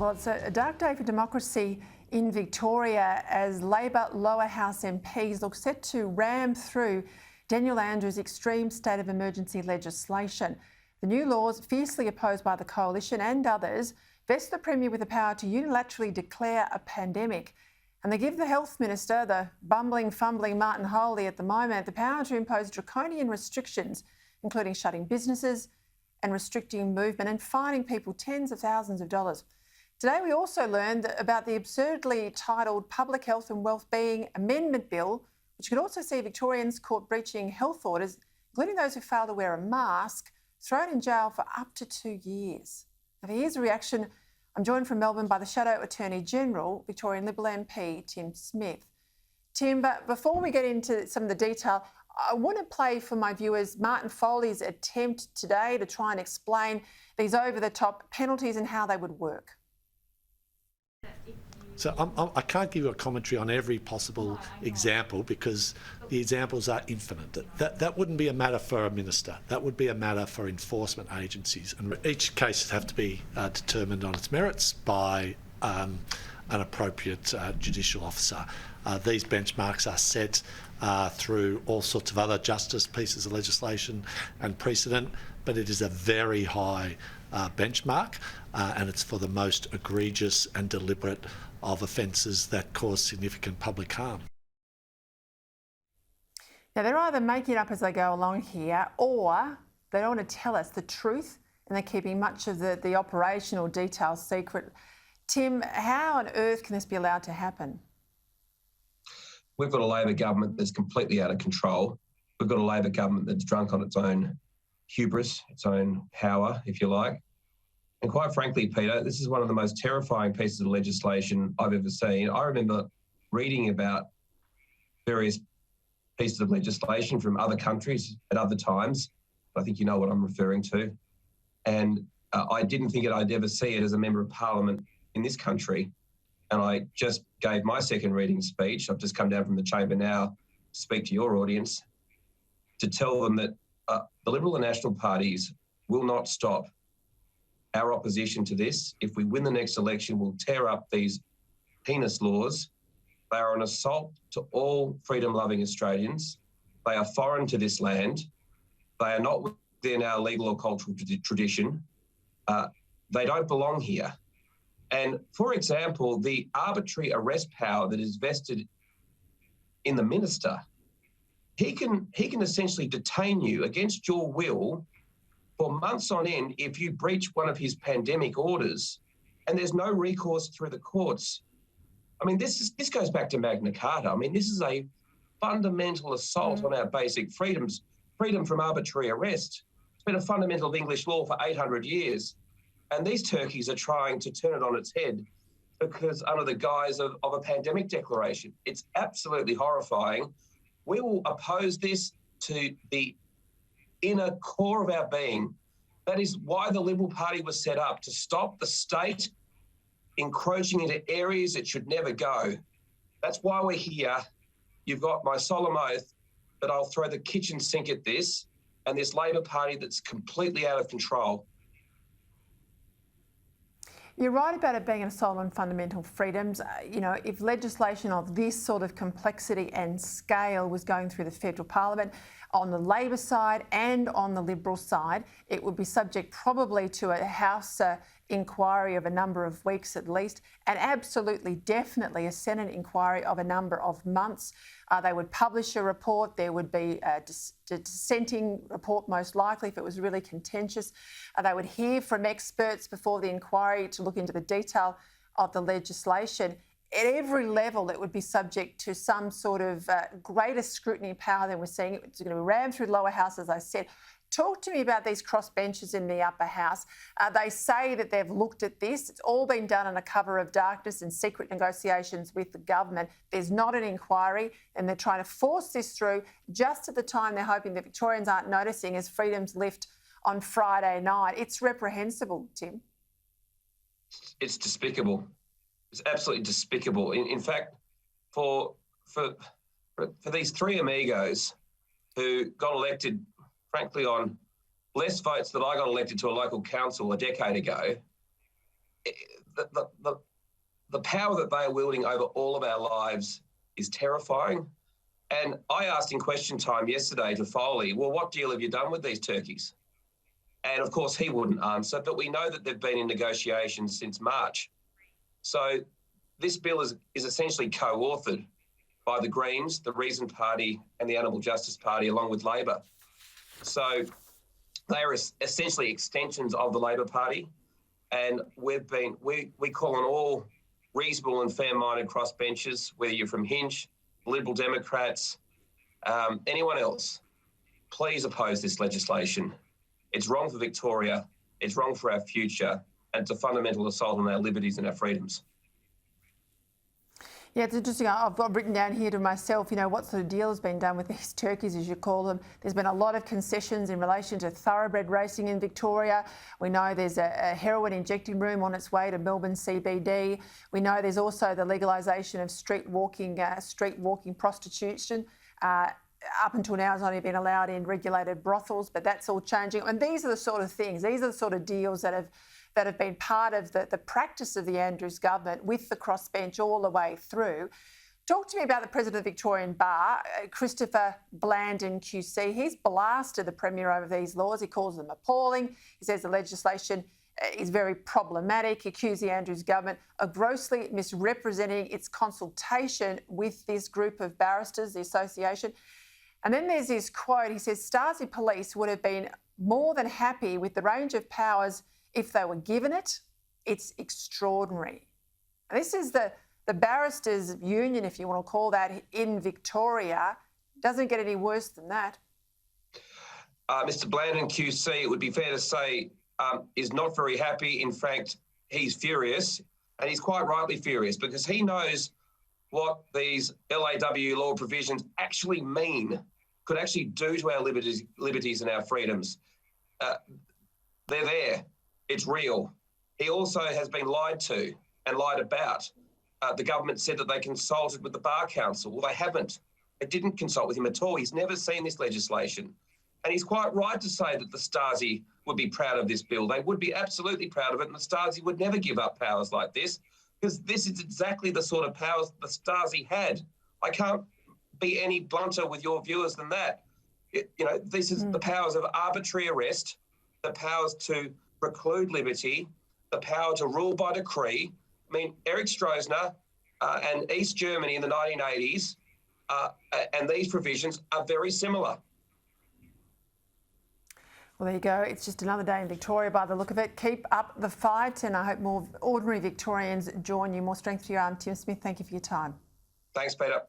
Well, it's a dark day for democracy in Victoria as Labor lower house MPs look set to ram through Daniel Andrews' extreme state of emergency legislation. The new laws, fiercely opposed by the coalition and others, vest the Premier with the power to unilaterally declare a pandemic. And they give the Health Minister, the bumbling, fumbling Martin Holey at the moment, the power to impose draconian restrictions, including shutting businesses and restricting movement and fining people tens of thousands of dollars. Today we also learned about the absurdly titled Public Health and Wellbeing Amendment Bill, which could also see Victorians caught breaching health orders, including those who fail to wear a mask, thrown in jail for up to 2 years. Now, here's a reaction. I'm joined from Melbourne by the Shadow Attorney General, Victorian Liberal MP Tim Smith. Tim, but before we get into some of the detail, I want to play for my viewers Martin Foley's attempt today to try and explain these over-the-top penalties and how they would work. So I can't give you a commentary on every possible example because the examples are infinite. That wouldn't be a matter for a minister. That would be a matter for enforcement agencies. And each case have to be determined on its merits by an appropriate judicial officer. These benchmarks are set through all sorts of other justice pieces of legislation and precedent, but it is a very high benchmark and it's for the most egregious and deliberate of offences that cause significant public harm. Now, they're either making it up as they go along here or they don't want to tell us the truth and they're keeping much of the operational details secret. Tim, how on earth can this be allowed to happen? We've got a Labor government that's completely out of control. We've got a Labor government that's drunk on its own hubris, its own power, if you like. And quite frankly, Peter, this is one of the most terrifying pieces of legislation I've ever seen. I remember reading about various pieces of legislation from other countries at other times. I think you know what I'm referring to. And I didn't think I'd ever see it as a member of Parliament in this country. And I just gave my second reading speech. I've just come down from the chamber now to speak to your audience to tell them that the Liberal and National parties will not stop our opposition to this. If we win the next election, we'll tear up these heinous laws. They are an assault to all freedom-loving Australians. They are foreign to this land. They are not within our legal or cultural tradition. They don't belong here. And for example, the arbitrary arrest power that is vested in the minister, he can essentially detain you against your will for months on end if you breach one of his pandemic orders, and there's no recourse through the courts. I mean, this goes back to Magna Carta. I mean, this is a fundamental assault on our basic freedoms, freedom from arbitrary arrest. It's been a fundamental of English law for 800 years. And these turkeys are trying to turn it on its head because under the guise of a pandemic declaration. It's absolutely horrifying. We will oppose this to the inner core of our being. That is why the Liberal Party was set up, to stop the state encroaching into areas it should never go. That's why we're here. You've got my solemn oath that I'll throw the kitchen sink at this and this Labor Party that's completely out of control. You're right about it being an assault on fundamental freedoms. You know, if legislation of this sort of complexity and scale was going through the federal parliament, on the Labor side and on the Liberal side, it would be subject probably to a House inquiry of a number of weeks at least, and absolutely, definitely a Senate inquiry of a number of months. They would publish a report. There would be a dissenting report most likely if it was really contentious. They would hear from experts before the inquiry to look into the detail of the legislation. At every level, it would be subject to some sort of greater scrutiny power than we're seeing. It's going to be rammed through the lower house, as I said. Talk to me about these crossbenchers in the upper house. They say that they've looked at this. It's all been done under cover of darkness and secret negotiations with the government. There's not an inquiry, and they're trying to force this through just at the time they're hoping that Victorians aren't noticing as freedoms lift on Friday night. It's reprehensible, Tim. It's despicable. It's absolutely despicable. In fact, for these three amigos who got elected, frankly, on less votes than I got elected to a local council a decade ago, the power that they are wielding over all of our lives is terrifying. And I asked in question time yesterday to Foley, well, what deal have you done with these turkeys? And of course, he wouldn't answer, but we know that they've been in negotiations since March. So this bill is essentially co-authored by the Greens, the Reason Party and the Animal Justice Party, along with Labor. So they are essentially extensions of the Labor Party. And we call on all reasonable and fair-minded crossbenchers, whether you're from Hinge, Liberal Democrats, anyone else, please oppose this legislation. It's wrong for Victoria, it's wrong for our future, and it's a fundamental assault on our liberties and our freedoms. Yeah, it's interesting. I've got written down here to myself, what sort of deal has been done with these turkeys, as you call them. There's been a lot of concessions in relation to thoroughbred racing in Victoria. We know there's a heroin injecting room on its way to Melbourne CBD. We know there's also the legalisation of street walking prostitution. Up until now, it's only been allowed in regulated brothels, but that's all changing. And these are the sort of things, these are the sort of deals that have been part of the practice of the Andrews government with the crossbench all the way through. Talk to me about the President of the Victorian Bar, Christopher Blandon QC. He's blasted the Premier over these laws. He calls them appalling. He says the legislation is very problematic. He accused the Andrews government of grossly misrepresenting its consultation with this group of barristers, the association. And then there's this quote. He says, Stasi police would have been more than happy with the range of powers if they were given it. It's extraordinary. And this is the barristers' union, if you want to call that, in Victoria. Doesn't get any worse than that. Mr. Blandon QC, it would be fair to say, is not very happy. In fact, he's furious, and he's quite rightly furious because he knows what these LAW law provisions actually mean, could actually do to our liberties and our freedoms. They're there. It's real. He also has been lied to and lied about. The government said that they consulted with the Bar Council. Well, they haven't. They didn't consult with him at all. He's never seen this legislation. And he's quite right to say that the Stasi would be proud of this bill. They would be absolutely proud of it, and the Stasi would never give up powers like this, because this is exactly the sort of powers the Stasi had. I can't be any blunter with your viewers than that. This is the powers of arbitrary arrest, the powers to preclude liberty, the power to rule by decree. I mean, Erich Stroessner and East Germany in the 1980s and these provisions are very similar. Well, there you go. It's just another day in Victoria by the look of it. Keep up the fight, and I hope more ordinary Victorians join you. More strength to your arm, Tim Smith. Thank you for your time. Thanks, Peter.